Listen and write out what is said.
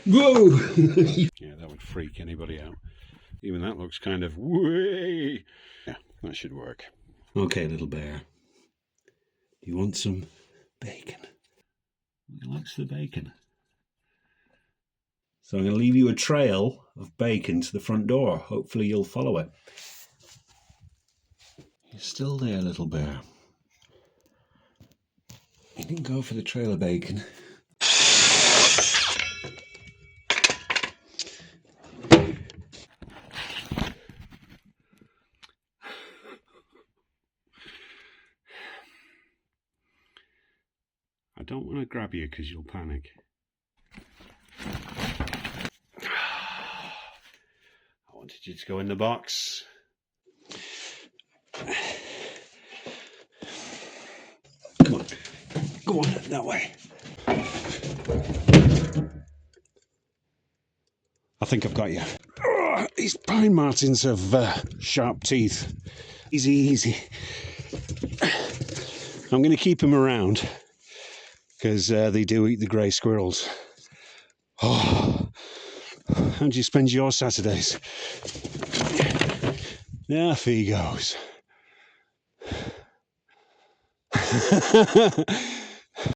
Whoa! Yeah, that would freak anybody out. Even that looks kind of way. Yeah, that should work. Okay, little bear. Do you want some bacon? He likes the bacon. So I'm going to leave you a trail of bacon to the front door. Hopefully you'll follow it. You're still there, little bear. You didn't go for the trail of bacon. I don't want to grab you because you'll panic. I wanted you to go in the box. Come on. Go on, that way. I think I've got you. Oh, these pine martens have sharp teeth. Easy, easy. I'm going to keep them around because they do eat the grey squirrels. Oh, how do you spend your Saturdays? Off he goes.